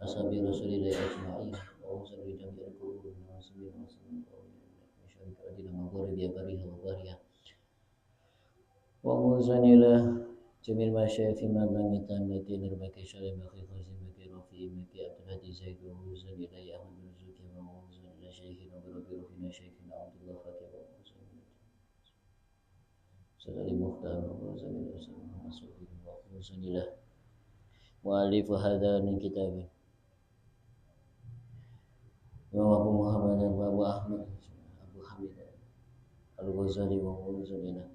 ashabi Rasulillah ajma'in wa usalli jami'al qulub wa sallim wa sallim wa syarika adina maghribi bariha wa bariha wa muzanila jamil masyayikh fi madlamitan lati nirbaki syarif akhi khazim baki rafi maki abdul hadi zaid wa muzanila ya ahmad bin zuki wa muzanila syaikhina wa rabbi rufina syaikhina abdullah fakir wa muzanila sadali muhtar wa muzanila wa muzanila mu'alif hadha min kitabih Abu Muhammad wa Abu Ahmad Abu Hamid Al-Ghazali wa Muzanina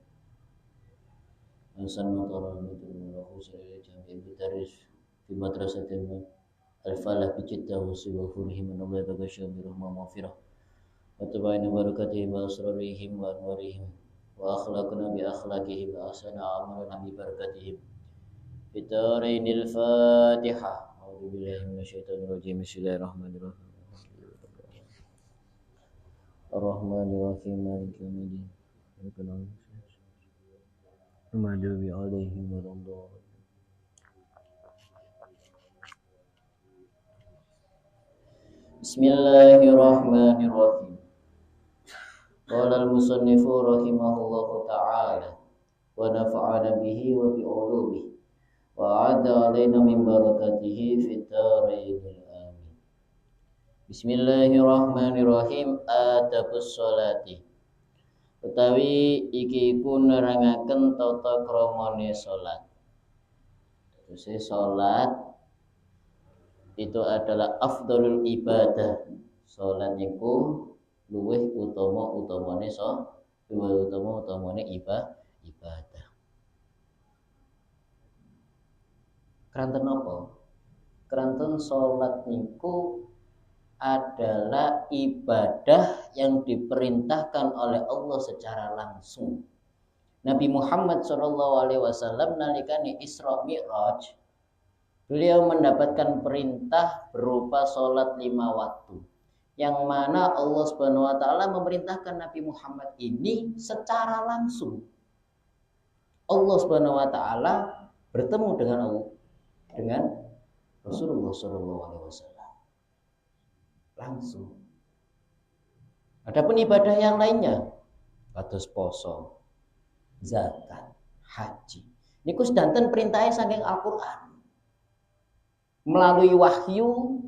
Hasan Matara Mutul wa Husayl Jami' Mudarris fi madrasatin Al-Falah bi Jeddah wa Furihim wa Nabla Bagasya bi rahmah maghfirah wa tabaina barakatihim wa asrarihim wa anwarihim wa akhlaqna bi akhlaqihim wa ahsana amalana bi barakatihim Fitarainil Fatihah A'udzu billahi minasyaitonir rajim Bismillahirrahmanirrahim Ar-Rahmanir-Rahim Maliki yaumiddin Al-Maghdubi 'alaihim waladdallin Bismillahirrahmanirrahim Qala al-musannifu rahimahullahu ta'ala wa nafa'ana bihi wa bi 'ulumihi wa 'ada 'alaina min barakatihi fid dharain amin Bismillahirrahmanirrahim adabus sholati utawi iki iku nerangaken tata kramane salat. Terus salat itu adalah afdhalul ibadah. Salat niku luwih utama-utamane ibadah. Kranten napa? Kranten salat niku adalah ibadah yang diperintahkan oleh Allah secara langsung. Nabi Muhammad SAW nalikane Isra Mi'raj, beliau mendapatkan perintah berupa sholat 5 waktu, yang mana Allah Subhanahu Wa Taala memerintahkan Nabi Muhammad ini secara langsung. Allah Subhanahu Wa Taala bertemu dengan Rasulullah SAW. Langsung. Adapun ibadah yang lainnya, kados poso, zakat, haji, niku sedanten perintahnya saking Al-Qur'an. Melalui wahyu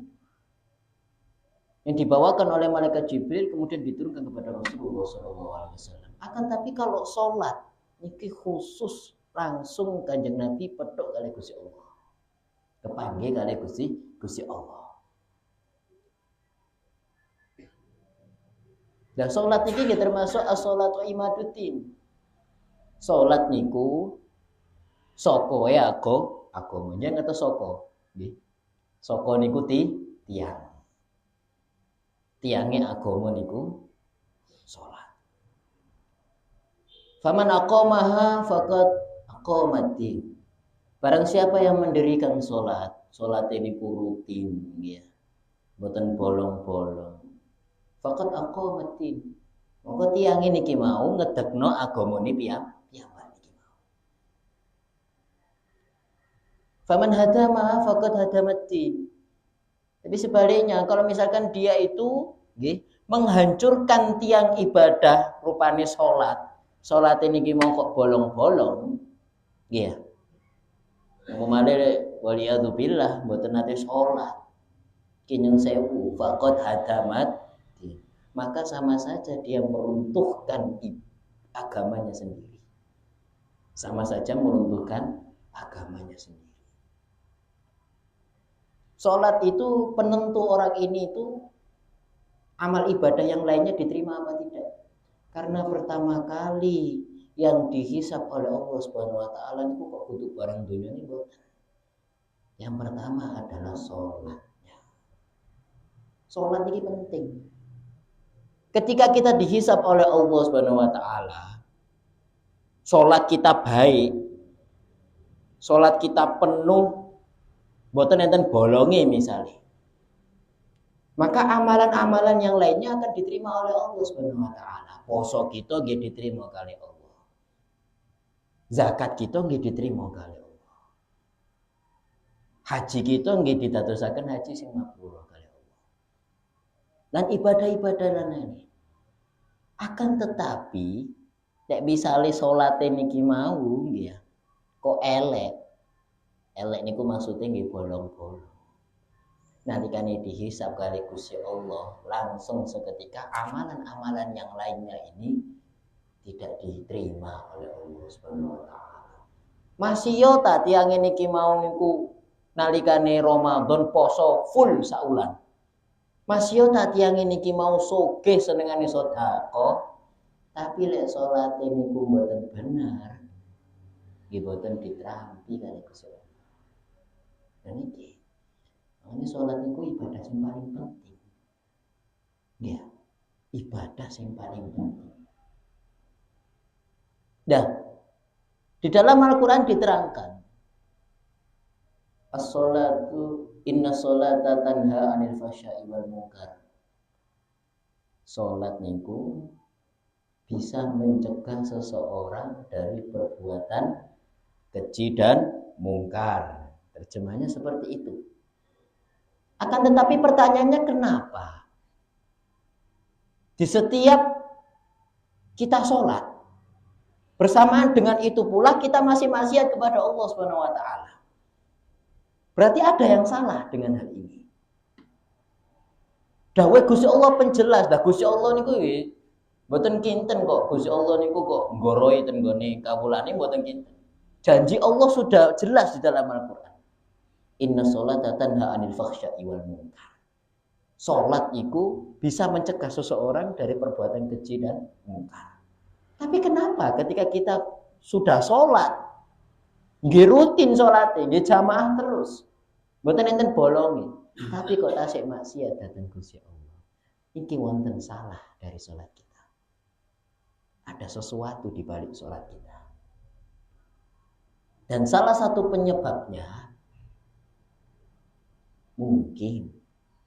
yang dibawakan oleh malaikat Jibril kemudian diturunkan kepada Rasulullah SAW. Akan tapi kalau sholat niki khusus langsung Kanjeng Nabi petuk kali Gusti Allah. Kepanggih kali Gusti Allah. Nah, sholat ini termasuk as-sholatu imaduddin. Sholat niku soko ya agamanya ngata soko. Soko niku tiang. Tiangnya agama niku sholat. Faman aqamaha faqad aqamaddin. Barang siapa yang mendirikan sholat ini rutin ya. Mboten bolong-bolong. Fakat aqamaddin. Monggo tiyang niki mau ngedekno agamane piyambak niki mau. Faman hadama faqad hadamaddin. Tapi sebaliknya kalau misalkan dia itu menghancurkan tiang ibadah rupane salat. Salat niki mau kok bolong-bolong. Nggih. Umumane waliyadu billah mboten nate salat. Kinyeng sewu faqad hadamat maka sama saja dia meruntuhkan agamanya sendiri. Sama saja meruntuhkan agamanya sendiri. Salat itu penentu orang ini itu amal ibadah yang lainnya diterima apa tidak. Karena pertama kali yang dihisab oleh Allah Subhanahu Wa Taala itu kok butuh barang dunia ini boten. Yang pertama adalah salatnya. Salat ini penting. Ketika kita dihisab oleh Allah Subhanahu Wa Taala, salat kita baik, salat kita penuh, boten enten bolonge misalnya, maka amalan-amalan yang lainnya akan diterima oleh Allah Subhanahu Wa Taala. Poso kita nggih diterima kali Allah, zakat kita nggih diterima kali Allah, Haji kita nggih didadosaken haji sing mabrur kali Allah. Lan ibadah-ibadah lainnya. Akan tetapi nek misale salate niki mau nggih ya, kok elek. Elek niku maksudnya nggih bolong-bolong. Nalikane dihisab kali Gusti Allah, langsung seketika amalan-amalan yang lainnya ini tidak diterima oleh Allah Subhanahu wa taala. Masih yo ta tiyang niki mau niku nalikane Ramadan poso full saulan. Masih yo ta tiyang niki mau sugih senengane sedekah, tapi lek salate niku mboten bener, nggih mboten ditrampi kali Gusti Allah. Dan iki makanya sholat itu ibadah yang paling penting. Ya, ibadah yang paling penting. Dah, di dalam Al-Quran diterangkan, as-sholatu inna sholata tanha anil fahsya'i wal munkar. Sholat niku bisa mencegah seseorang dari perbuatan keji dan mungkar. Terjemahnya seperti itu. Akan tetapi pertanyaannya kenapa? Di setiap kita sholat, bersamaan dengan itu pula kita masih maksiat kepada Allah Subhanahu wa taala. Berarti ada yang salah dengan hal ini. Dawuh Gusti Allah penjelas, dah Gusti Allah niku mboten kinten kok. Gusti Allah niku kok nggoroi ten nggone kawulane mboten kinten. Janji Allah sudah jelas di dalam Al-Qur'an. Inna sholata tanha anil fahsya'i wal munkar. Salat itu bisa mencegah seseorang dari perbuatan keji dan mungkar. Tapi kenapa ketika kita sudah sholat, nggih rutin sholatnya, nggih jamaah terus, mboten enten bolongi, tapi kok tasik maksiat datang Gusti Allah. Iki wonten salah dari sholat kita. Ada sesuatu di balik sholat kita. Dan salah satu penyebabnya mungkin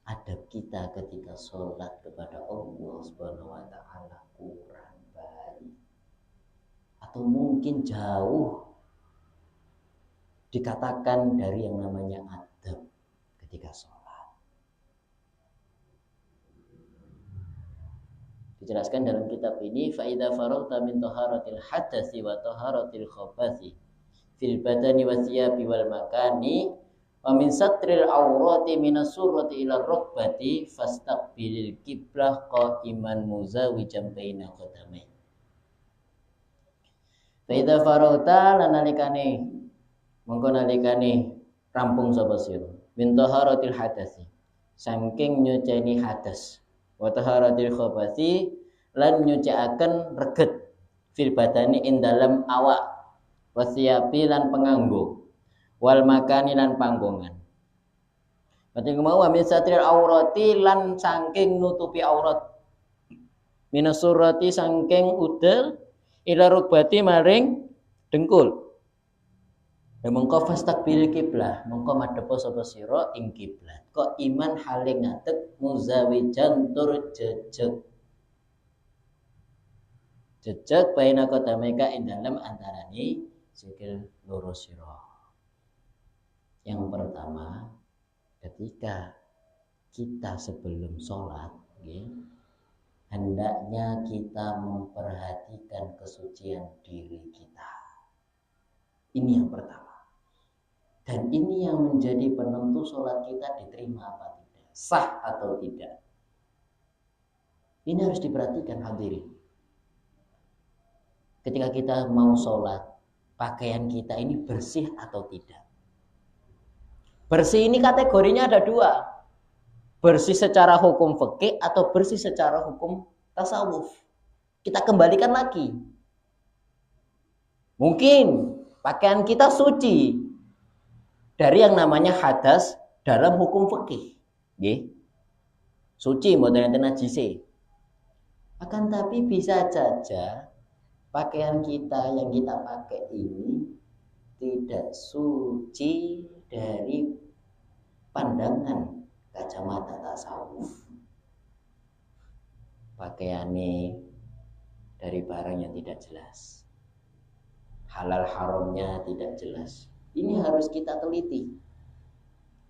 adab kita ketika sholat kepada Allah Subhanahu wa taala kurang baik. Atau mungkin jauh dikatakan dari yang namanya adab ketika sholat. Dijelaskan dalam kitab ini, fa idza faragta min taharatil hadatsyi wa taharatil khabathi fil badani wa thiyabi wal makani wa min satril aurati minas surrati ila rukbati fastaqbilil qiblah qa'iman muzawijan baina qadamai. Fa idza faragta lanalikane mongko nalikane rampung sapa sira min taharatil hadatsyi saking nyuceni hadas wa taharatil khabathi lan nyucikaken reget fil badani ing dalam awak wasiyapi lan penganggo wal makani lan panggongan. Berarti mau min satril aurati lan saking nutupi aurat minas surati saking udel ila rukbati maring dengkul. Mengko fastaqbil kiblah, mengko madhep sapa sira ing kiblat. Kok iman hale ngadeg muzawijan tur jejeg. Jejeg baina qadameka ing dalem antarane sikil loro sira. Yang pertama, ketika kita sebelum sholat, hendaknya kita memperhatikan kesucian diri kita. Ini yang pertama. Dan ini yang menjadi penentu sholat kita diterima apa tidak, sah atau tidak. Ini harus diperhatikan hadirin. Ketika kita mau sholat, pakaian kita ini bersih atau tidak. Bersih ini kategorinya ada dua. Bersih secara hukum fikih atau bersih secara hukum tasawuf. Kita kembalikan lagi. Mungkin pakaian kita suci dari yang namanya hadas dalam hukum fikih. Suci mboten enten najise. Akan tapi bisa saja pakaian kita yang kita pakai ini tidak suci dari pandangan kacamata tasawuf. Pakaiannya dari barang yang tidak jelas. Halal haramnya tidak jelas. Ini harus kita teliti.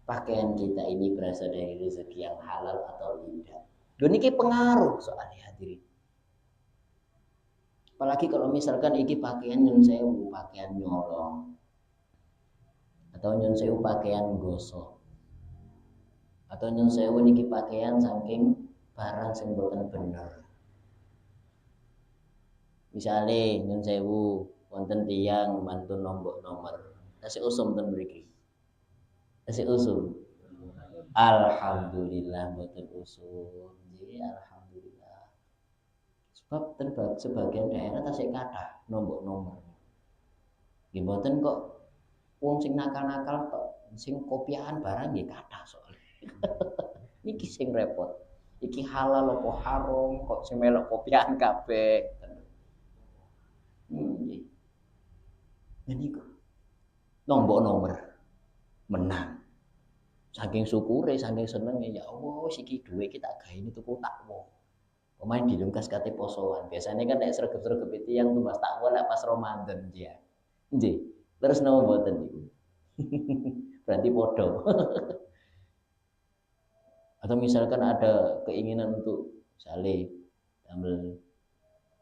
pakaian kita ini berasal dari rezeki yang halal atau tidak. Dan ini pengaruh soalnya hadirin. Apalagi kalau misalkan iki pakaian nyun sewu, pakaian nyolong, atau nyun sewu pakaian gosok, atau nyun sewu niki pakaian saking barang sing boten bener. Misalnya nyun sewu wonten tiyang bantu nombok nomor, tasih usum ten mriki. Tasih usum. Alhamdulillah boten usum. Nggih, alhamdulillah. Sebab sebagian daerah tasih kathah nombok nomor. Nggih boten kok wong sing nakal-nakal kok sing kopiahan barang nggih kathah soalnya. Niki sing repot. Iki halal apa haram kok sing melok kopiahan kabeh. Nggih. Niku nombok nomor menang. Saking syukure, saking senenge, ya Allah, iki dhuwit iki tak gawe tuku takwa. Pemain dilungkas kate posoan. Biasanya kan nek sregep-sregep itu yang tumbas takwa lek pas Ramadan dia. Nggih. Terus napa mboten niku? Berarti podo. Atau misalkan ada keinginan untuk misalnya ambil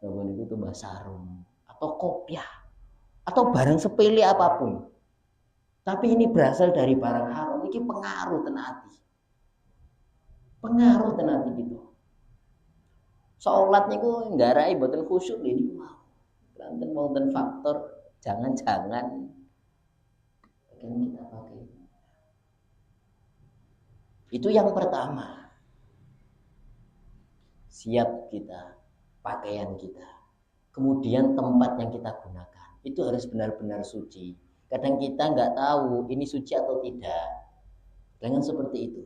napa niku tumbas sarung atau kopiah atau barang sepele apapun. Tapi ini berasal dari barang haram, ini pengaruh tenati. Pengaruh tenati gitu. Salat niku nggarai mboten khusyuk niki mau. Ranten wonten faktor jangan-jangan akan kita pakai. Itu yang pertama. Siap kita, pakaian kita. Kemudian tempat yang kita gunakan itu harus benar-benar suci. Kadang kita nggak tahu ini suci atau tidak. Jangan seperti itu.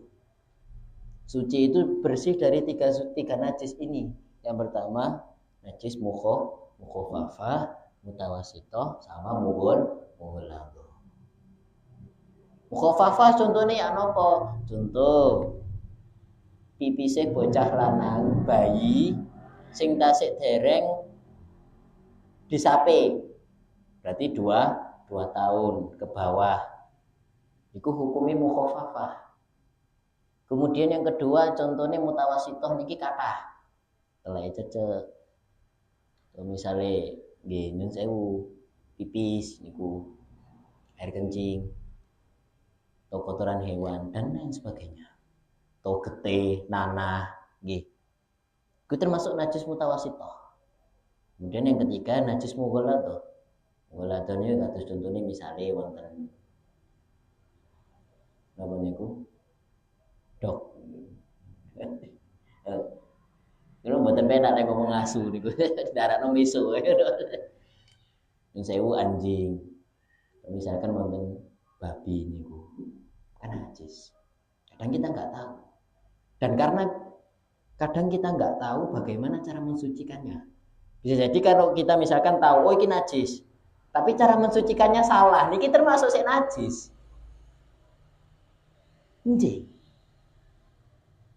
Suci itu bersih dari tiga najis ini. Yang pertama najis mukhafafah, mutawasithah, sama mughalladhah. Mukhafafah contohnya ya napa? Contoh pipise bocah lanang bayi sing tasik dereng disape. Berarti 2 tahun ke bawah. Iku hukumnya mukhafafah. Kemudian yang kedua contohnya mutawasithah niki kathah. Teleke cecek. Misale nggih nyun sewu pipis niku air kencing atau kotoran hewan dan lain sebagainya. Atau getih, nanah nggih. Itu termasuk najis mutawasithah. Kemudian yang ketiga najis mughalladhah. Mughalladhah niku kados contohnya misale wonten napa niku? Dok. Kalau mboten penak nek ngomong asu niku darakno miso. Nyun sewu anjing. Misalkan wonten babi niku kan najis. Kadang kita nggak tahu. Dan karena kadang kita nggak tahu bagaimana cara mensucikannya. Bisa jadi kalau kita misalkan tahu, oh ini najis, tapi cara mensucikannya salah, niki termasuk sik najis. Nggih.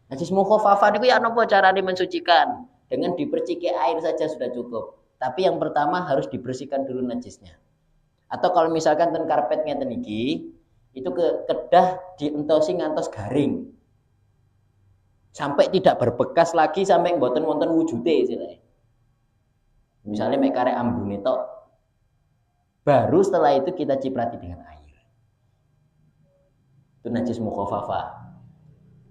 Najis mukhafafah niku ya napa carane mensucikan? Dengan diperciki air saja sudah cukup. Tapi yang pertama harus dibersihkan dulu najisnya. Atau kalau misalkan ten karpet ngeten iki, itu kedah dientosi ngantos garing. Sampai tidak berbekas lagi sampai mboten wonten wujude istilahnya. Misalnya mek karek ambune tok. Baru setelah itu kita ciprati dengan air. Itu najis mukhafafah.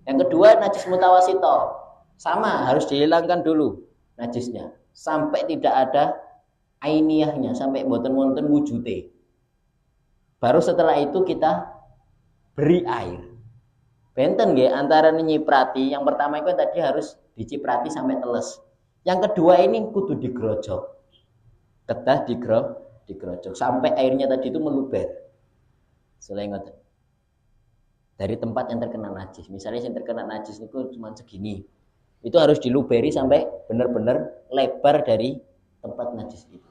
Yang kedua najis mutawasithah. Sama, harus dihilangkan dulu najisnya sampai tidak ada ainiyahnya, sampai mboten wonten wujude. Baru setelah itu kita beri air. Benten nggih antara nyiprati, yang pertama itu tadi harus diciprati sampai teles. Yang kedua ini kudu digrojok. Kedah digrojok sampai airnya tadi itu meluber. Selain ngoten. Dari tempat yang terkena najis. Misalnya yang terkena najis itu cuma segini. Itu harus diluberi sampai benar-benar lebar dari tempat najis itu.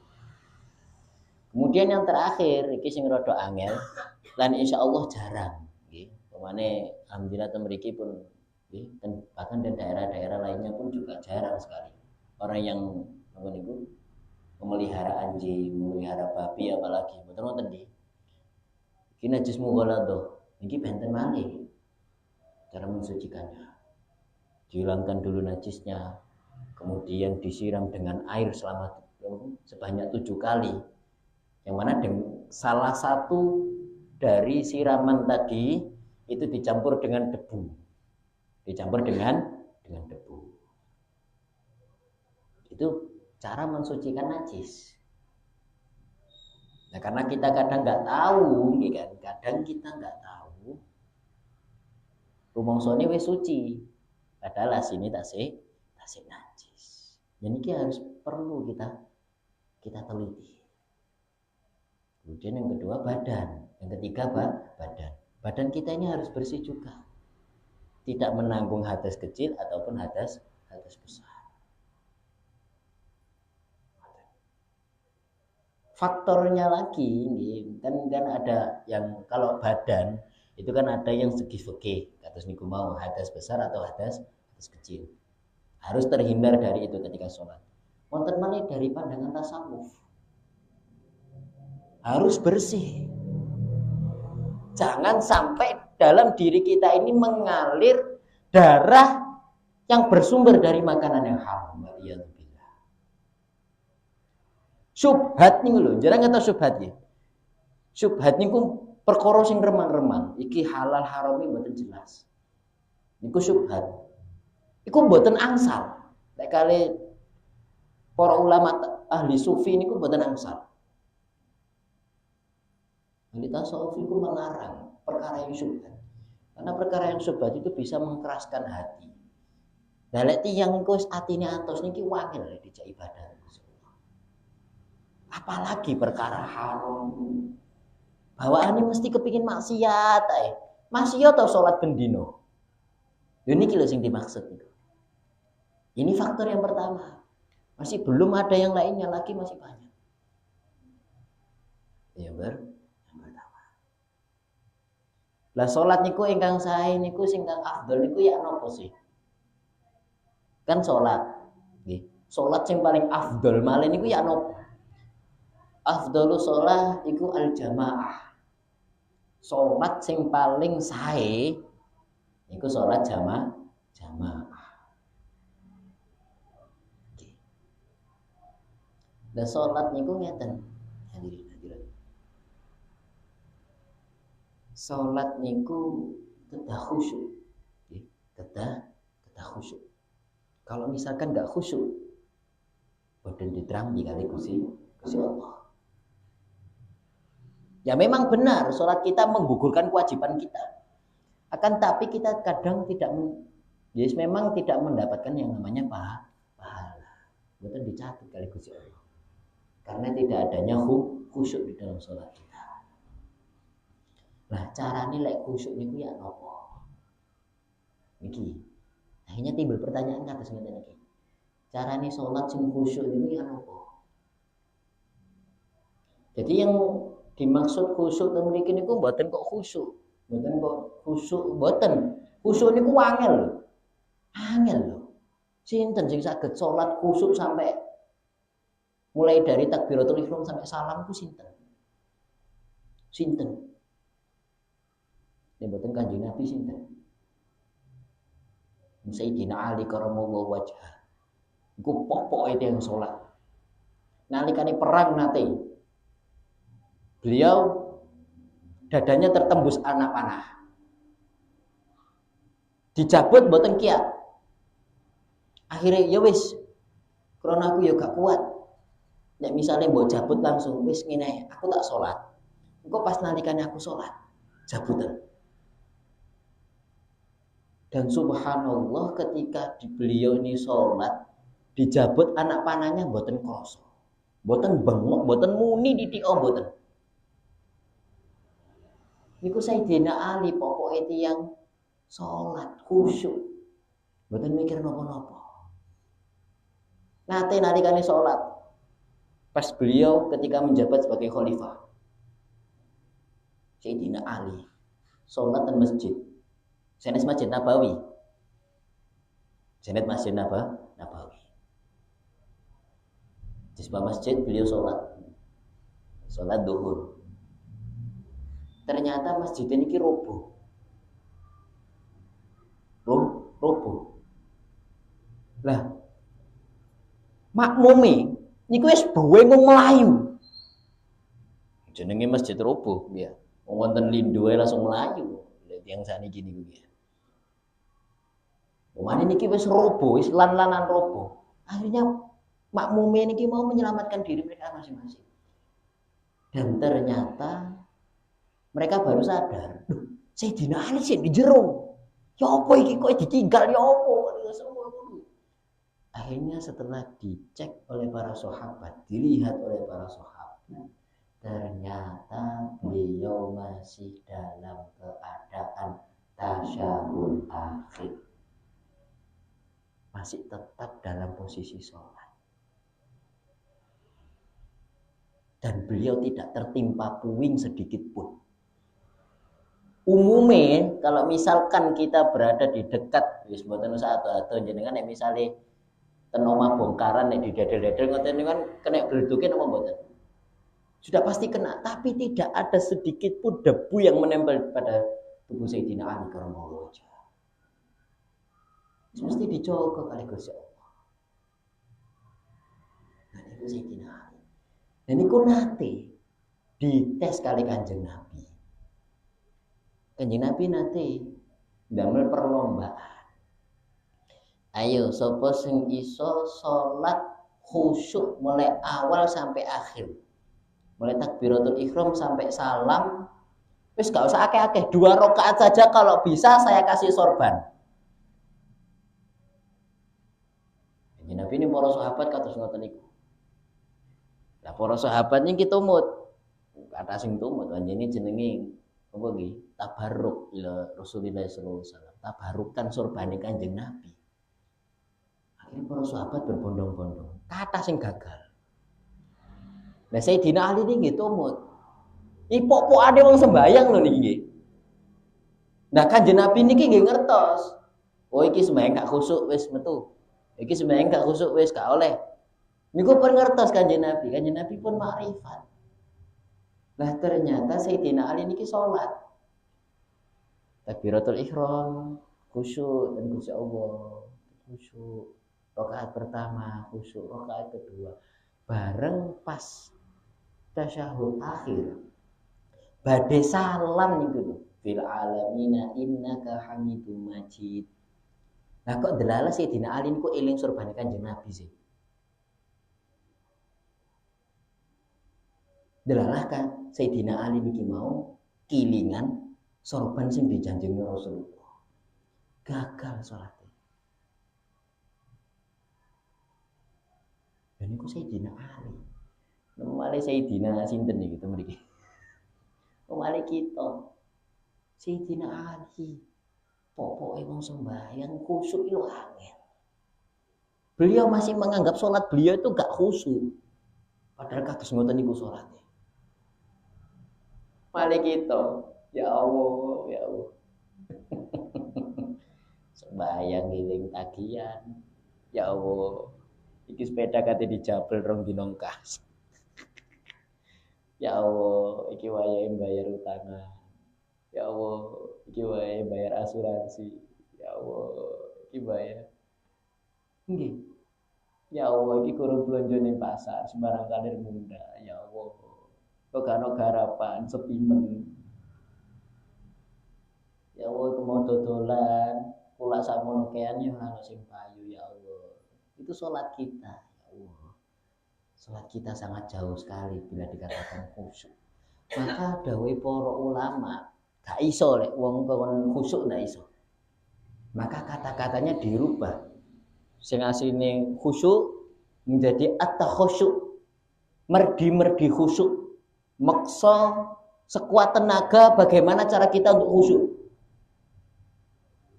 Kemudian yang terakhir iki sing rada angel lan insyaallah jarang nggih. Pemane alhamdulillah mriki pun nggih dan bahkan di daerah-daerah lainnya pun juga jarang sekali orang yang apa niku memelihara anjing, memelihara babi apalagi. Mboten wonten nggih. Iki najis mughalladhah. Niki benten malih. cara mensucikannya. Dihilangkan dulu najisnya, kemudian disiram dengan air selama sebanyak 7 kali. Yang mana salah satu dari siraman tadi itu dicampur dengan debu. Dicampur dengan debu. Itu cara mensucikan najis. Nah, karena kita kadang nggak tahu, kan? Kadang kita nggak tahu. Rumongsone wis suci, padahal asine tasih najis. Jadi ini harus perlu kita teliti. Kemudian yang kedua badan, yang ketiga badan. Badan kita ini harus bersih juga, tidak menanggung hadas kecil ataupun hadas besar. Faktornya lagi, kan ada yang kalau badan itu kan ada yang segi fikih, kados niku mau hadas besar atau hadas kecil. Harus terhindar dari itu ketika sholat. Wonten malih dari pandangan tasawuf. Harus bersih. Jangan sampai dalam diri kita ini mengalir darah yang bersumber dari makanan yang haram. Syubhat niku lho, jarang kata syubhat ya. Syubhat niku perkara sing remang-remang, iki halal harame mboten jelas. Niku syubhat. Iku mboten angsal. Lek kali para ulama ahli sufi niku mboten angsal. Ahli tasawuf itu melarang perkara yang syubhat. Karena perkara yang syubhat itu bisa mengkeraskan hati. Lah lek tiyang iku wis atine antos niki wangil dijak ibadah. Apalagi perkara haram. Bawaane mesti kepingin maksiat ae. Maksiat atau salat bendino. Lho niki lho sing dimaksud niku. Ini faktor yang pertama. Masih belum ada yang lainnya lagi, masih banyak. Ya yang pertama. Lah salat niku ingkang sae niku sing afdol niku ya napa sih? Kan salat. Nggih. Salat sing paling afdol malih niku ya napa? Afdhalu shalah iku al-jamaah. Salat sing paling sae iku salat jamaah. Dan salat niku ngeten. Hadirin. Salat niku kedah khusyuk. Nggih, kedah khusyuk. Kalau misalkan enggak khusyuk, boten diterang kali Gusti Allah. Ya memang benar, sholat kita menggugurkan kewajiban kita. Akan tapi kita kadang memang tidak mendapatkan yang namanya pahala. Betul dicatat kali Gusti Allah. Karena tidak adanya khusyuk di dalam sholat kita. Nah, carane lek khusyuk niku ya napa? Niki. Akhirnya timbul pertanyaan kados ngeten iki. Carane sholat sing khusyuk niku ya napa? Jadi yang dimaksud khusyuk teng mriki niku mboten kok khusyuk. Mboten kok khusyuk, mboten. Khusyuk niku angel lho. Angel lho. Sinten sing saged salat khusyuk sampai mulai dari takbiratul ihram sampai salam ku sinten? Sinten? Nek mboten Kanjeng Nabi sinten? Sayyidina Ali karamallahu wajhah. Iku pokoke yang salat. Nalikane perang nate beliau dadanya tertembus anak panah. Dicabut mboten kiat. Akhirnya ya wis, krana aku ya gak kuat. Nek misale mbok jabut langsung wis ngene, aku tak salat. Engko pas nalikane aku salat, jabutan. Dan subhanallah ketika beliau ini salat, dijabut anak panahnya mboten krasa. Mboten bengok, mboten muni ditik mboten. Niku Sayyidina Ali pokoke tiyang salat khusyuk. Mboten mikir napa-napa. Nate nalikane salat pas beliau ketika menjabat sebagai khalifah. Sayyidina Ali salat di masjid. Senes Masjid Nabawi. Senes Masjid Nabawi. Di sebuah masjid beliau salat zuhur. Ternyata masjid ini roboh. roboh. Lah makmume niku wis bengong melayu. Jenenge masjid roboh ya. Wonten lindho langsung melayu. Lha tiyang saniki niku ya. Umane niki wis roboh, wis lan-lanan roboh. Akhirnya makmume niki mau menyelamatkan diri mereka masing-masing. Dan ternyata mereka baru sadar, Sayyidina Ali sih di jero. Ya apa iki kok ditinggal ya apa? Akhirnya setelah dicek oleh para sahabat, dilihat oleh para sahabat, ternyata beliau masih dalam keadaan tasyahud akhir. Masih tetap dalam posisi sholat. Dan beliau tidak tertimpa puing sedikit pun. Umumnya kalau misalkan kita berada di dekat wis mboten usah ado-ado jenengan nek misale ten omah bongkaran nek didadel-dadel ngoten niku kan kena bleduke napa mboten? Sudah pasti kena, tapi tidak ada sedikit pun debu yang menempel pada tubuh Sayyidina Ali karramallahu wajhah. Mesti dijaga kali Gusti Allah. Nah niku Sayyidina Ali. Dan niku nate dites kali Kanjeng Nabi. Kanjeng Nabi nate ndamel perlombaan. Ayo sapa sing iso salat khusyuk mulai awal sampai akhir. Mulai takbiratul ihram sampai salam. Wis gak usah akeh-akeh, 2 rakaat saja kalau bisa saya kasih sorban. Kanjeng Nabi ini para sahabat kados ngoten niku. Lah para sahabat niki tumut. Kata sing tumut panjenengan jenenge apa nggih? Tabarruk ila Rasulillah sallallahu alaihi wasallam. Tabarrukan sorbane Kanjeng Nabi. Akhirnya para sahabat berbondong-bondong. Kata sing gagal. Lah Sayyidina Ali niki tumut. Ipok-pokane wong sembayang lho niki nggih. Nah Kanjeng Nabi niki nggih ngertos. Oh iki sembayang gak khusuk wis metu. Iki sembayang gak khusuk wis gak oleh. Niku pun ngertos Kanjeng Nabi. Kanjeng Nabi pun makrifat. Lah ternyata Sayyidina Ali niki salat. Takbiratul ihram, khusyuk dan Gusti Allah. Khusyuk. Rakaat pertama khusyuk, rakaat kedua bareng pas tasyahud akhir. Badhe salam niku lho. Fil alamina innaka hamidum majid. Nah kok delala Sayyidina Ali niku eling sorbane Kanjeng Nabi sih. Delalah kan Sayyidina Ali niki mau kilingan sorban sing dijanjeni Rasulullah. Gagal salatnya. Dan niku Sayyidina Ali. Nomale Sayyidina sinten niki to mriki. Nomale kita. Sayyidina Ali. Pokoke wong sembahyang khusyuk itu angel. Beliau masih menganggap sholat beliau itu gak khusyuk. Padahal kados ngoten niku sholatnya. Male kita, ya Allah, ya Allah. Sembahyang ngiling tagihan. Ya Allah. Iki sepeda kate dijabel rong dina kas. Ya Allah, iki wayahe bayar utangan. Ya Allah, iki wayahe bayar asuransi. Ya Allah, iki bayar. Nggih. Ya Allah, iki kurang belanja ning pasar, sembarang kalir munda. Ya Allah. Kok gak ono garapan, sepi men. Ya Allah, mau dodolan, kula samono kean yo ana sing payu ya Allah. Itu sholat kita, ya Allah. Sholat kita sangat jauh sekali bila dikatakan khusyuk. Maka dawuh para ulama, gak iso lek wong kon khusyuk ndak iso. Maka kata-katanya dirubah. Sing asline khusyuk menjadi at-takhusyuk. Merdi-merdi khusyuk. Maksa sekuat tenaga bagaimana cara kita untuk khusyuk.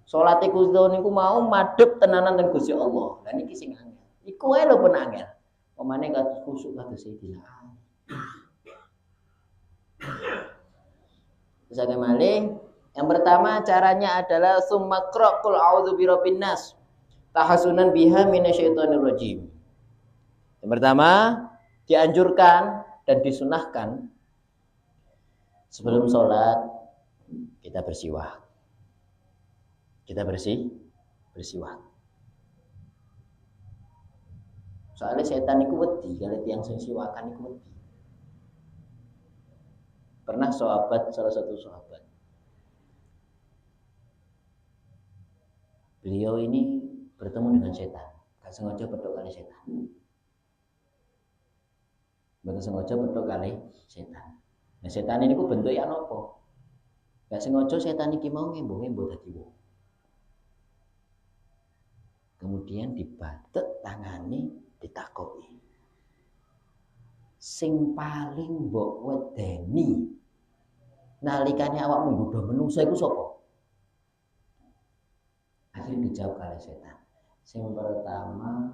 Salat iku niku mau madhep tenanan ten Gusti Allah. Lah niki sing angel. Iku wae lho pun angel. Pemane kados khusyuk kados Sayyidina Ali. Terus malih, yang pertama caranya adalah summa qul a'udzu birabbin nas tahassunan biha minasyaitonir rajim. Yang pertama, dianjurkan dan disunahkan sebelum sholat kita bersiwak. Kita bersih. bersiwak. Soalnya setan iku wedi kalau tiang sing siwakan iku wedi. Pernah salah satu sahabat, beliau ini bertemu dengan setan, gak sengaja petuk kali setan. Betul sengaja petuk kali setan. Nah setan ini ku bentuknya apa? Gak sengaja setan iki mau ngembo dadi wong. Kemudian dibatek tangane ditakoki. Sing paling mbok wedeni nalikane awakmu nggodha menungsa iku sapa? Akhirnya dijawab kali setan. Sing pertama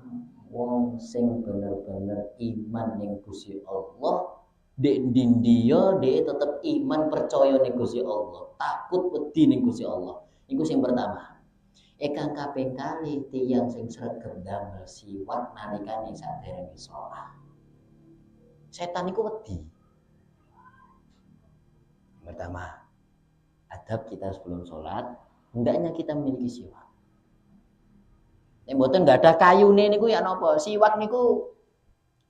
wong sing bener-bener iman ning Gusti Allah, dek dindiya dhek tetep iman percaya ning Gusti Allah, takut wedi ning Gusti Allah. Iku sing pertama. Kang kaping kalih tiyang sing sregep damel siwak nalikane saderenge salat. Setan iku wedi. Pertama, adab kita sebelum sholat, hendaknya kita memiliki siwak. Mboten nggak ada kayune niku ya napa? Siwak niku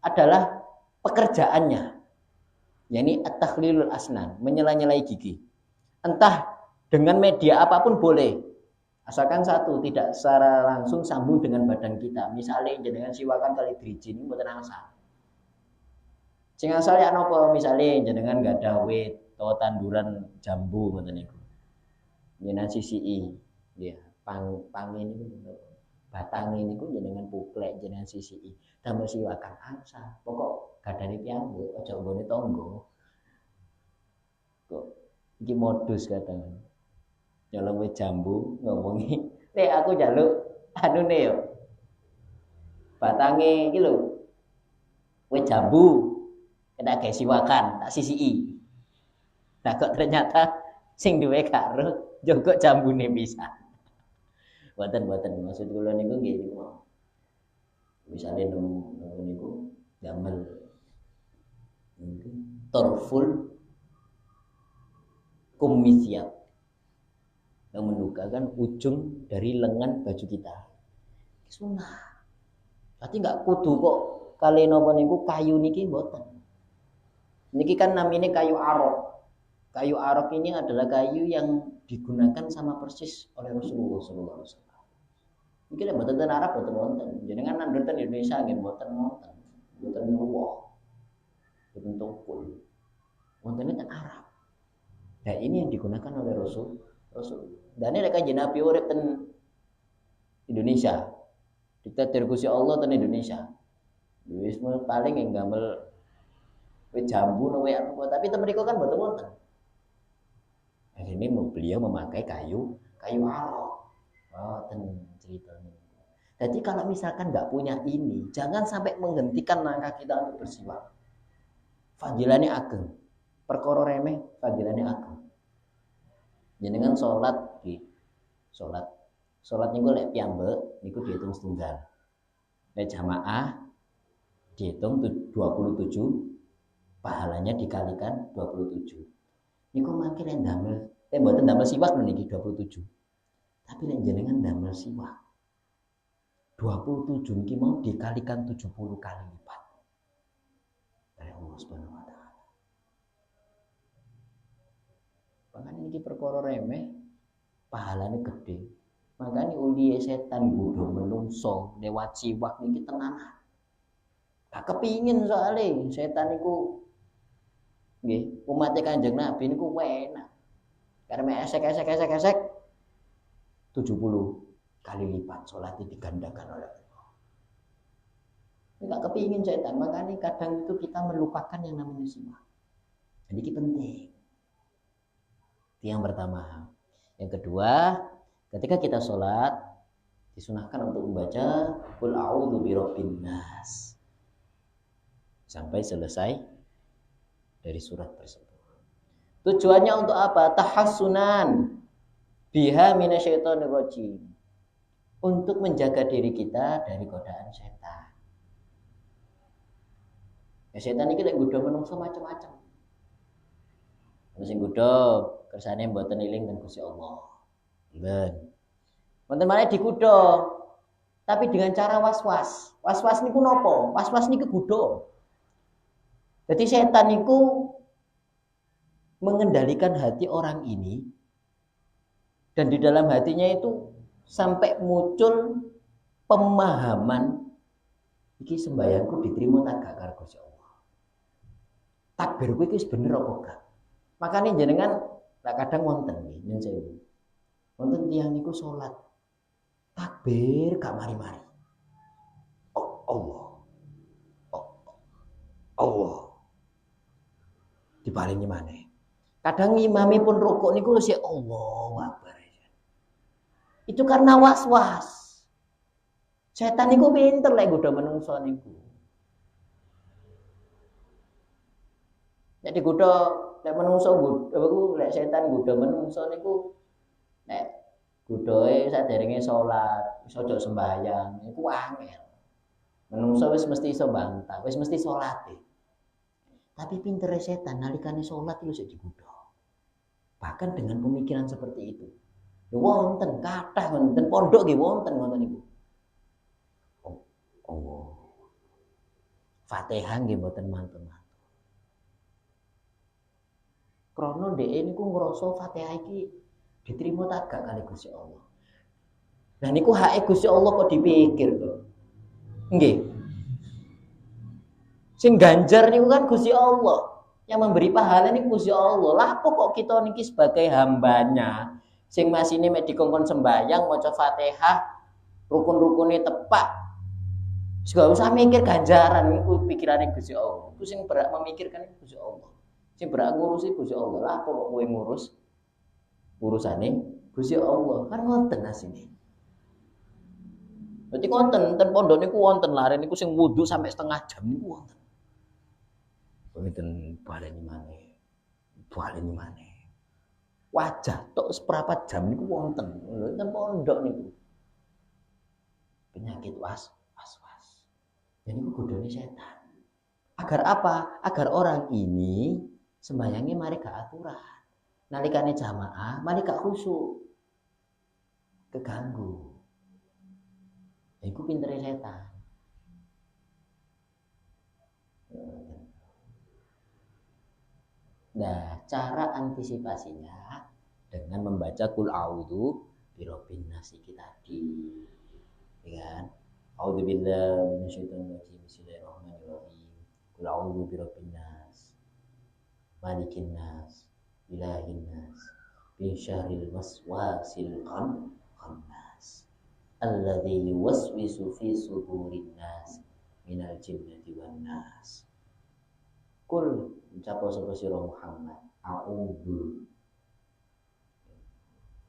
adalah pekerjaannya. Yani at-takhlilul asnan, menyela-nyelai gigi. Entah dengan media apapun boleh. Asalkan satu, tidak secara langsung sambung dengan badan kita. Misalnya jenengan siwakan kali driji ini mboten asal. Sing asal ya napa? Misalnya jenengan enggak ada wit atau tanduran jambu ngoten niku. Jenengan sisii, nggih. Pang ini batang ini ku jenengan puklek jenengan sisii. Damel siwakan asal. Pokok gadane piyambak aja nggone tangga. Kok iki modus kadang. Nyolong wit jambu ngomongi, "Nek aku njaluk anune yo. Batange iki lho. Wit jambu kena gawe siwakan, tak sisiki." Nah kok ternyata sing duwe karo njogok jambune bisa. Mboten maksud kula niku nggih niku. Misale nemu niku damel torful kumisiyat. Yang menukarkan ujung dari lengan baju kita. Sunnah. Berarti enggak kudu kok kali napa niku kayu niki mboten. Niki kan namanya kayu arok. Kayu arok ini adalah kayu yang digunakan sama persis oleh Rasulullah sallallahu alaihi wasallam. Niki nek mboten ten Arab mboten wonten. Jenengan nandur ten Indonesia nggih mboten wonten. Mboten ruwah. Mboten tukul. Wonten ten Arab. Nah, ini yang digunakan oleh Rasul. Dan ini kanjeng Nabi urip ten Indonesia. Diktator Gusti Allah ten Indonesia. Wis paling yang gamel wit jambu no wit apa, tapi ten mriku kan mboten wonten. Akhirnya beliau memakai kayu arok. Oh, ten ceritanya. Jadi kalau misalkan nggak punya ini, jangan sampai menghentikan langkah kita untuk bersiwak. Fadilannya ageng. Perkara remeh, fadilannya ageng. Jenengan sholat niku lek piyambak niku dihitung setunggal. Lek jamaah dihitung 27, pahalanya dikalikan 27. Niku mangke lek ndamel mboten ndamel siwak lho niki 27. Tapi lek jenengan ndamel siwak 27 niki mau dikalikan 70 kali lipat. Dari Allah Subhanahu wa taala. Makanya ini perkara remeh, pahalanya gede. Makanya uli setan gudo menungso lewat siwak niki tenanan. Gak kepingin soalnya setan niku nggih umat Kanjeng Nabi niku enak. Karena esek 70 kali lipat salatnya digandakan oleh Allah. Enggak kepingin setan, makanya kadang itu kita melupakan yang namanya siwak. Jadi ini penting. Yang pertama. Yang kedua, ketika kita sholat disunahkan untuk membaca Qul a'udzu birabbin nas sampai selesai dari surat tersebut. Tujuannya untuk apa? Tahassunan biha minasyaitonir rajim. Untuk menjaga diri kita dari godaan setan. Ya setan iki lek nggodha menungso macam-macam. Sing nggodha kersane mboten eling ten Gusti Allah. Ben. Wonten malih dikudo. Tapi dengan cara was-was. Was-was niku nopo? Was-was niku kudo. Jadi setan niku mengendalikan hati orang ini, dan di dalam hatinya itu sampai muncul pemahaman iki sembayangku diterima tak gak karo Gusti Allah. Takbirku iki bener apa gak? Makanya jenengan kadang wonten nggih nyun sewu. Wonten tiyang niku salat takbir gak mari-mari. Oh, Allah. Oh, Allah. Diparingi maneh. Kadang imami pun rukuk niku sik Allahu Akbar. Itu karena was-was. Setan niku pinter lek godha menungso niku. Nek digodha lek menungso lek setan godha menungso niku nek godhoe saderenge salat, iso aja sembahyang, iku angel. Menungso wis mesti iso bantah, wis mesti salate. Tapi pintere setan nalikane salat iku sik digodha. Bahkan dengan pemikiran seperti itu. Wonten kathah wonten pondok nggih wonten ngoten niku. Oh. Fatihah nggih mboten mantun-mantun. Krana dhek niku ngrasa Fatihah iki diterima tak gak kali Gusti Allah. Lah niku hake Gusti Allah kok dipikir to. Nggih. Sing ganjar niku kan Gusti Allah. Yang memberi pahala ini Gusti Allah. Lah apa kok kita niki sebagai hambanya sing masine mek dikongkon sembayang maca Fatihah rukun-rukune tepak. Gak usah mikir ganjaran niku pikirane Gusti Allah. Ku sing berak memikirkan Gusti Allah. Sing berak ngurusi Gusti Allah. Lah apa kok kowe ngurus urusane Gusti Allah. Kan ngoten asine. Berarti wonten ten pondok niku wonten lare niku sing wudu sampai setengah jam niku wonten. Wonten baleni maneh. Wajah tok seprapat jam niku wonten. Ten pondok niku. Penyakit was. Jadi niku godhone setan. Agar apa? Agar orang ini sembayangnya mari gak aturan. Nalikane jamaah mari gak khusyuk. Keganggu. Iku pintere setan. Nah, cara antisipasinya dengan membaca Qul A'udzu birabbin nas iki tadi. Ya kan? A'udzubillahi minasyaitonir rajim. Bismillahirrahmanirrahim. Qul a'udzu birabbin nas, malikin nas, ilahin nas, min syarril waswasil khannas, alladzi yuwaswisu fi sudurin nas, minal jinnati wan nas. Kul ucapa sapa sira Muhammad, a'udzu.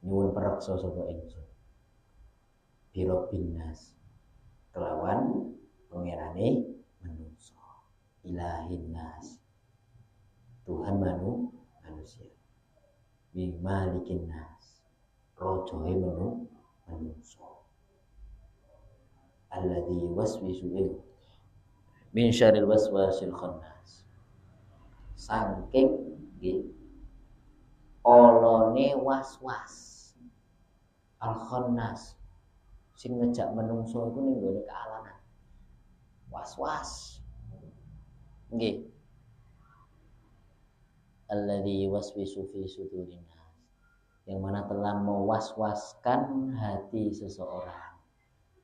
Nyuwun pareksa sapa ingsun. Birabbin nas. Kelawan pangerane manungsa, ilahin nas, Tuhan manusia, bi malikin nas, rajae manungsa, alladzi waswisu min syarril waswasil khannas, saking nggih olone was-was al khannas sing ngejak menungso iku ning gone kealanan. Was-was. Nggih. Alladzi waswisu fi sudurin nas. Yang mana telah mewaswaskan hati seseorang.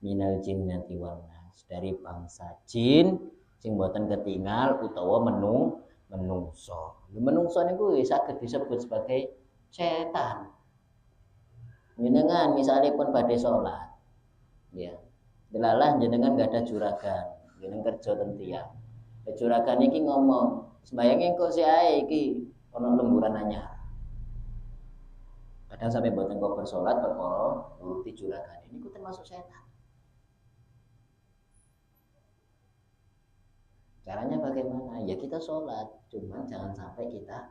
Minal jinnati wan nas, dari bangsa jin sing boten ketinggal utawa menungso. Menungso niku saged disebut sebagai setan. Jenengan misalnya pun badhe salat. Ya, delalah jenengan gak ada juragan, jenengan kerja ten tiyang. Juragan iki ngomong, sembayangnya kok si ae iki ono lemburan anyar. Kadang sampai boten kok bersolat perkara nuruti juragan. Ini ku termasuk setan. Caranya bagaimana? Ya kita sholat, cuman jangan sampai kita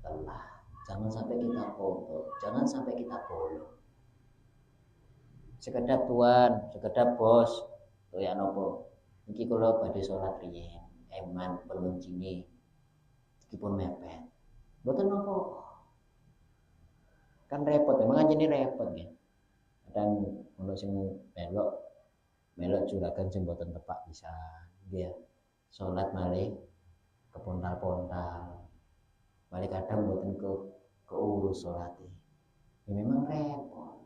telah, jangan sampai kita kotor, jangan sampai kita bolong. Sekedap tuan, sekedap bos, ya nopo. Iki kula badhe salat riyen, eman peluncine. Iki pun mepet. Mboten nopo. Kan repot, memang jadi repot ya. kadang ono sing melok juragan sing mboten tepak bisa nggih ya. Salat malih kepontal-pontal. Malih kadang mboten keurus salate. Ya memang repot.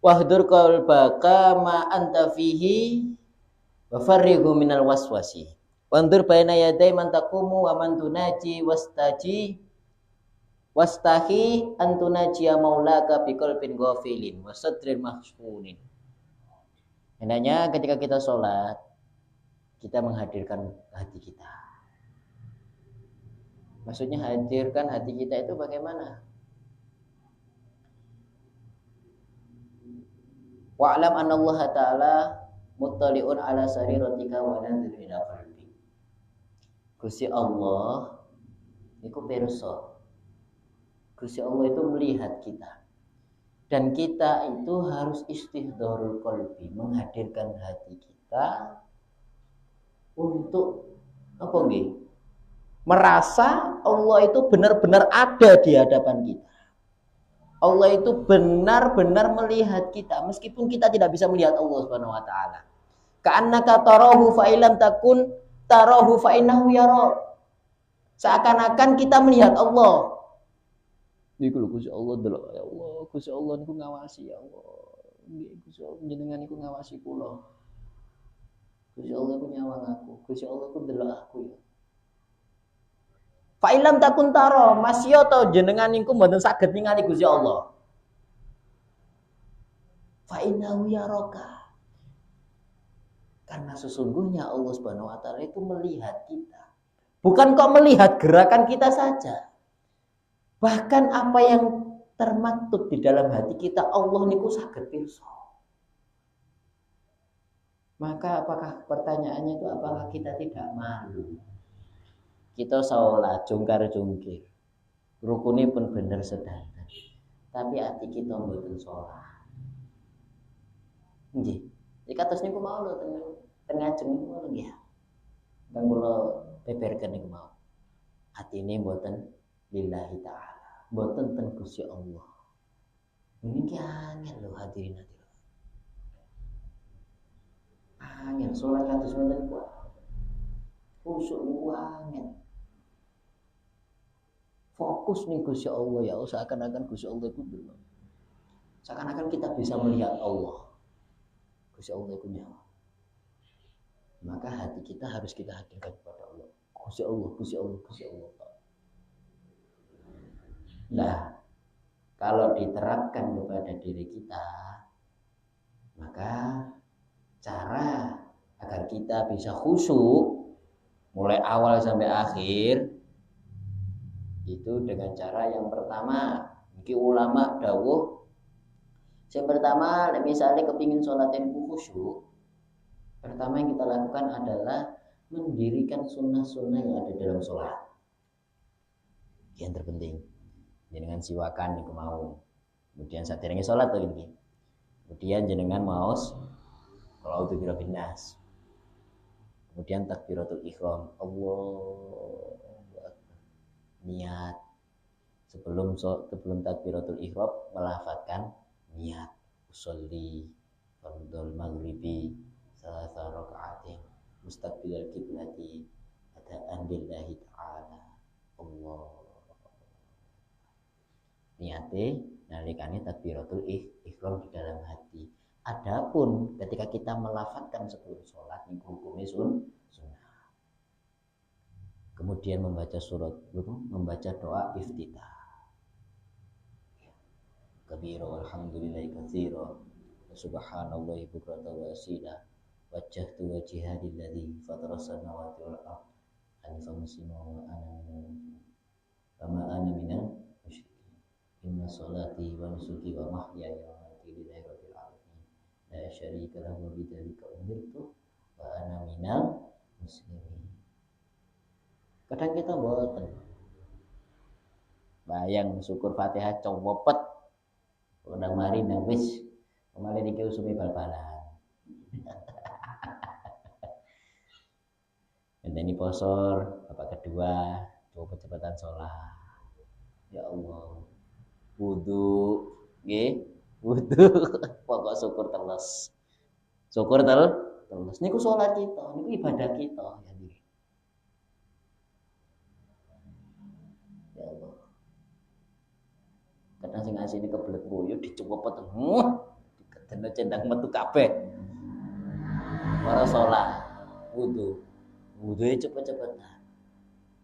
Wahdur qalbaka ma anta fihi wa farrighu minal waswasi. Wandur baina yaday man taqumu wa man tunaji wastahi antunajiya maulaka biqalbin ghafilin wa sadrin mahsunin. Hendaknya ketika kita sholat, kita menghadirkan hati kita. Maksudnya hadirkan hati kita itu bagaimana? Wa'lam anna Allah Ta'ala muttali'un ala sariratika wa nadhir ila qalbi. Gusti Allah iku pirsa. Gusti Allah itu melihat kita. Dan kita itu harus istihdharul qalbi, menghadirkan hati kita untuk apa nggih? Merasa Allah itu benar-benar ada di hadapan kita. Allah itu benar-benar melihat kita meskipun kita tidak bisa melihat Allah Subhanahu wa taala. Ka'annaka tarahu fa illam takun tarahu fa innahu yara. Seakan-akan kita melihat Allah. Niku lho Gusti Allah delok ya Allah, Gusti Allah niku ngawasi ya Allah. Nggih Gusti Allah jenengan niku ngawasi kula. Gusti Allah ku nyawang aku, Gusti Allah ku delok aku ya. Fa illam takun taro, masya to jenengan niku mboten saged ningali Gusti Allah. Fa innahu yaraka. Karena sesungguhnya Allah Subhanahu wa taala itu melihat kita. Bukan kok melihat gerakan kita saja. Bahkan apa yang termaktub di dalam hati kita Allah niku saged pirsa. Maka apakah pertanyaannya itu apakah kita tidak malu? Kita sholat jungkar-jungkir, rukune pun bener sedanten, tapi hati kita mboten sholat. Nggih, iki kados niku mau lho tengah jeng niku lho nggih. Kang kula beberkan niku mau. Atine mboten lillahi taala, mboten ten Gusti Allah. Niki angel lho hadirin hadirat. Angel sholat kados mboten kuat. Khusyuk niku angel. Fokus nih Gusti Allah ya, seakan-akan Gusti Allah itu belum. Seakan-akan kita bisa melihat Allah. Gusti Allah itu nyawa. Maka hati kita harus kita hadirkan kepada Allah. Gusti Allah, Gusti Allah, Gusti Allah. Nah, kalau diterapkan kepada diri kita, maka cara agar kita bisa khusyuk mulai awal sampai akhir itu dengan cara yang pertama, iki ulama dawuh yang pertama misalnya kepingin sholat yang khusyuk, pertama yang kita lakukan adalah mendirikan sunnah-sunnah yang ada dalam sholat. Yang terpenting jenengan siwakan niku mau, kemudian saderenge sholat to iki, kemudian jenengan maos kalau itu biro binas, kemudian takbiratul ihram, Allah niat sebelum takbiratul ihram melafadzkan niat usolli fardhul maghribi salasa rakaatin mustaqbilal qiblati adaan lillahi ta'ala Allah niate nalikane takbiratul ihram di dalam hati. Adapun ketika kita melafadzkan sebelum sholat niku hukumnya sunnah. Kemudian membaca surat, membaca doa iftitah. Kabira walhamdulillahi katsira wa subhanallahi bukratan wa asila wajjahtu wajhiya lilladzi fataras samawati wal ardh hanifan musliman wa ana minal musyrikin. Inna sholati wa nusuki wa mahyaya wa mamati lillahi rabbil alamin la syarika lahu wa bidzalika umirtu wa ana minal muslimin. Kadang kita mboten bayang syukur Fatihah cowopet udah mari nang wis kemarin iki usume bal-balan. Enteni posor bapak kedua coba cepatan sholat. wudu, nggih. Wudu. Pokok syukur teles. Syukur teles. Niku salat kita, niku ibadah kita ya diri. Ya Allah. Kadang sing asine kebelet boyo dicepopet. Diketeno cendang metu kabeh. Para salat, wudu. Wuduhe cepet-cepetan.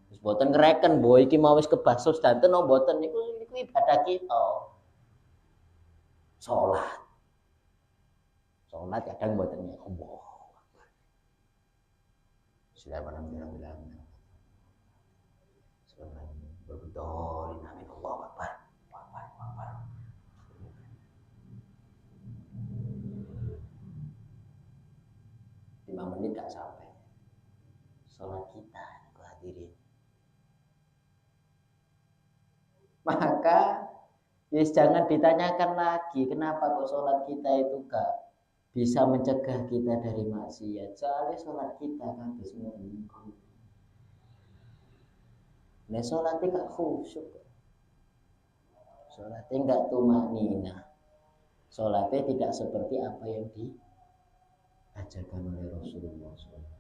Wis boten ngreken mbok iki mau wis kebaso sedanten no boten niku ibadah kita. Salat kadang boten ya Allah. Bismillahirrahmanirrahim. Berdoa amin Allah Akbar. 5 menit gak sampai. Salat kita hadirin. Maka yes, jangan ditanyakan lagi kenapa kok sholat kita itu gak bisa mencegah kita dari maksiat. Soalnya sholat kita kan semua minggu. Nah sholatnya gak khusyuk, sholatnya gak tumanina, sholatnya tidak seperti apa yang diajarkan oleh Rasulullah SAW.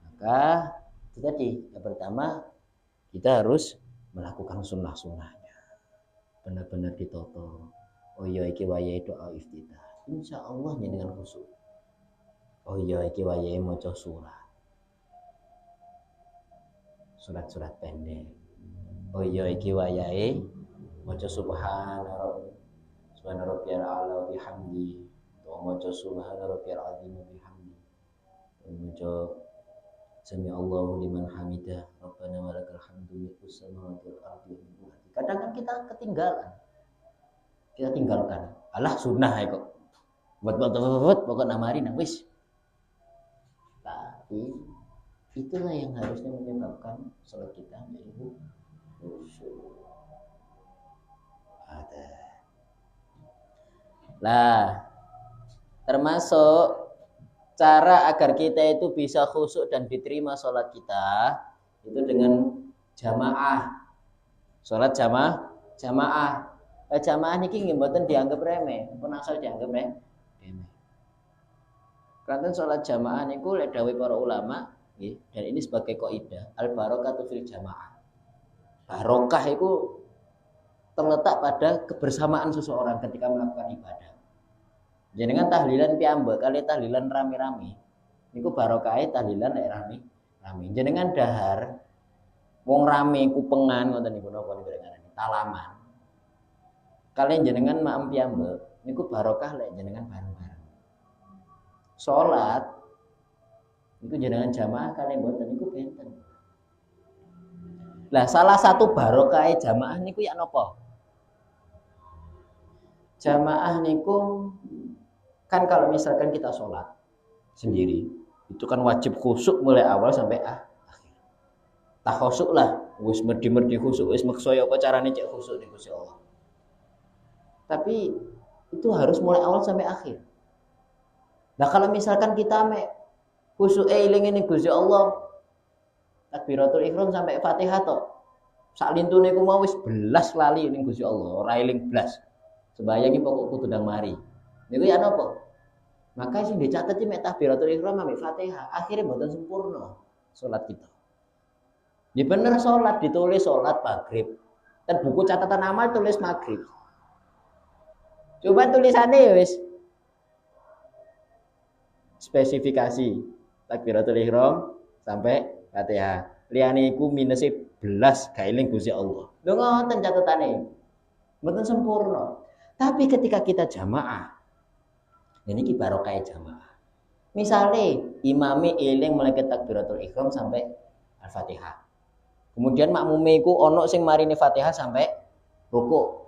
Maka itu tadi yang pertama kita harus melakukan sunnah-sunnahnya, benar-benar ditoto. Oh iya iki wayahe doa iftitah, insya Allah dengan khusyuk. Oh iya iki wayahe maca surat pendek. Oh iya iki wayahe maca subhana rabbiyal a'la bihamdi, maca subhana rabbiyal azim bihamdi, maca sami Allahu liman hamidah, Rabbana walakal hamdu mil'us samawati wal ardi wa mil'u. Kadang kan kita ketinggalan. Kita tinggalkan. Alah sunnah ya kok. Buat pokok namari nang wis. Tapi itulah yang harusnya menyebabkan salat kita menjadi khusyuk. Ada. Lah, termasuk cara agar kita itu bisa khusyuk dan diterima sholat kita itu dengan jamaah. Sholat jamaah. Jamaah niki nggih mboten dianggap remeh, pun asal dianggap remeh. Kanten sholat jamaah niku lek dawuh para ulama nggih, dan ini sebagai kaidah al barokatu fil jamaah. Barokah itu terletak pada kebersamaan seseorang ketika melakukan ibadah. Jenengan tahlilan piyambak kali tahlilan rame-rame niku barokahe tahlilan lek rame. Jenengan dahar wong rame kupengan ngoten niku napa niku ngarani talaman. Kalian jenengan maem piyambak niku barokah lek jenengan bareng-bareng. Salat niku jenengan jamaah kalian mboten niku benten. Lah salah satu barokahe jamaah niku ya napa? Jamaah niku kan kalau misalkan kita sholat sendiri itu kan wajib khusyuk mulai awal sampai akhir. Tak khusyuk lah, wis merdi khusyuk, wis maksaya apa carane cek khusyuk ning Gusti Allah. Tapi itu harus mulai awal sampai akhir. Nah kalau misalkan kita khusyuk eling ning Gusti Allah, takbiratul ihram sampai Fatihah to. Sak lintune ku mau wis belas lali ning Gusti Allah, ora eling blas. Sembayang iki pokok kudu ndang mari. Niku ya napa? Maka sing dicatet iki mek takbiratul ihram mek Fatihah, akhirnya mboten sempurna salat kita. Ya bener salat ditulis salat maghrib. Dan buku catatan amal tulis maghrib. Coba tulisannya ya wis. Spesifikasi takbiratul ihram sampai Fatihah. Liyane iku minus belas gak eling Gusti Allah. Lho ngoten catatane. Mboten sempurna. Tapi ketika kita jamaah, ini ki barokah jamaah. Misalnya imame eling mulai takbiratul ihram sampai Al-Fatihah. Kemudian makmume iku ono sing marini Fatihah sampai ruku.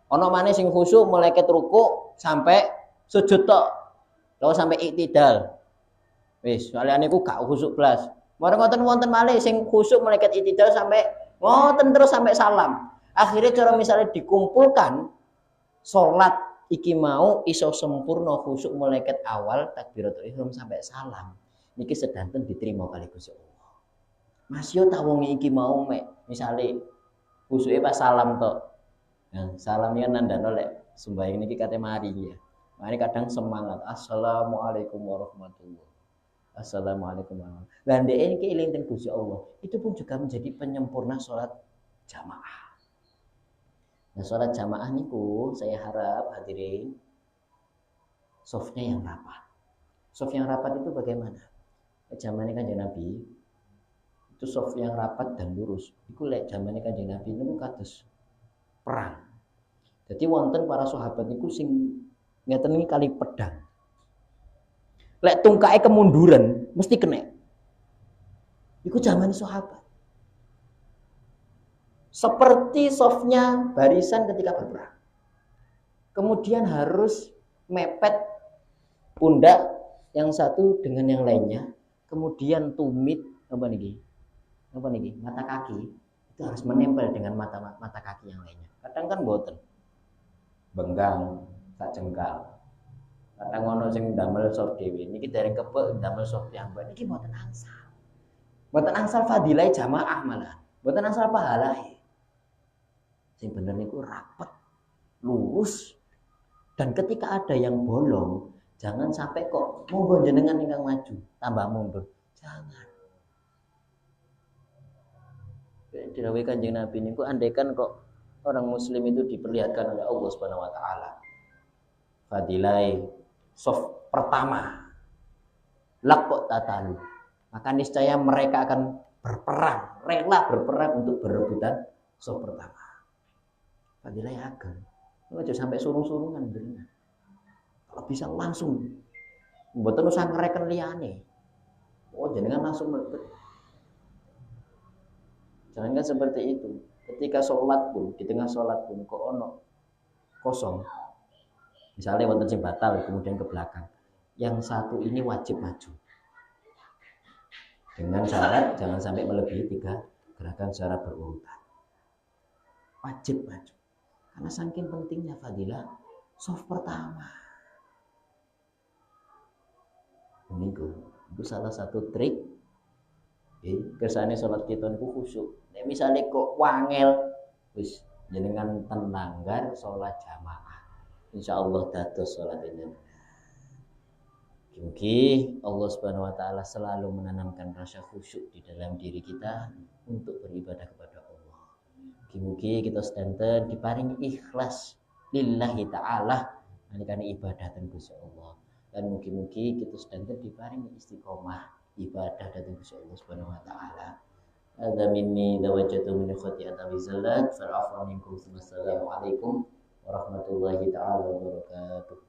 Ono maneh sing khusyuk mulai ruku sampai sujud tok. Lalu sampai iktidal. Wis, saliyane iku gak khusyuk blas. Mare ngoten wonten malih sing khusyuk mulai iktidal sampai ngoten terus sampai salam. Akhirnya cara misalnya dikumpulkan salat iki mau iso sempurna khusyuk mulai awal takbiratul ihram sampai salam. Niki sedanten diterima kali Gusti Allah. Mas yo tak wong iki mau mek misale khusyuke pas salam tok. Nah, salamnya nandano lek sembahyang niki kate mari ya. Mari kadang semangat. Assalamualaikum warahmatullahi. Assalamualaikum warahmatullahi. Dan dia ini keilingan Gusti Allah. Itu pun juga menjadi penyempurna sholat jamaah. Nah, sholat jamaah niku saya harap hadirin softnya yang rapat. Soft yang rapat itu bagaimana? Zamannya Kanjeng Nabi itu soft yang rapat dan lurus. Iku lek zamannya Kanjeng Nabi niku kados perang. Jadi wonten para sahabat niku sing ngeten iki kali pedang. Lek tungkae kemunduran mesti kena. Iku zaman sahabat. Seperti softnya barisan ketika berperang. Kemudian harus mepet pundak yang satu dengan yang lainnya. Kemudian tumit apa niki? Apa niki? Mata kaki itu harus menempel dengan mata kaki yang lainnya. Kadang kan boten. Benggang sak jengkal. Kadang ono sing damel soft dhewe. Niki dereng kebek damel soft yang mbak niki mboten angsal. Mboten angsal fadilah jamaah malah. Mboten angsal pahalahe. Sing bener niku rapet, lurus. Dan ketika ada yang bolong, jangan sampai kok monggo jenengan ingkang maju, tambah mundur. Jangan. Dawuh Kanjeng Nabi niku andaikan kok orang muslim itu diperlihatkan oleh Allah Subhanahu wa taala. Fadilai soft pertama. Lakot tatalu. Maka niscaya mereka akan berperang, rela berperang untuk berebutan soft pertama. Fadilai ageng. Aja sampai suruh-suruhan bener. Kalau bisa langsung mboten usah ngereken liyane. Oh, jenengan langsung mlebet. Jangan kan seperti itu. Ketika sholat pun, di tengah sholat pun kok ono kosong. Misalnya wonten sing batal kemudian ke belakang. Yang satu ini wajib maju. Dengan syarat jangan sampai melebihi 3 gerakan secara berurutan. Wajib maju. Karena saking pentingnya fadilah soft pertama. Itu salah satu trik. Kersane sholat kita niku khusyuk. Nek misale kok wangel wis jenengan tenanggar sholat jamaah. Insyaallah dados sholat ini. Mugi Allah Subhanahu wa taala selalu menanamkan rasa khusyuk di dalam diri kita untuk beribadah kepada Allah. Mugi kita sedanten diparingi ikhlas lillahi taala nalikane ibadah ten Gusti Allah. Dan mugi-mugi kita sedanten diparingi istiqomah ibadah dhateng Gusti Allah Subhanahu wa taala. Hadza minni dawajatu min khati'at awizallat fa'afu minkum. Wassalamu alaikum warahmatullahi taala wabarakatuh.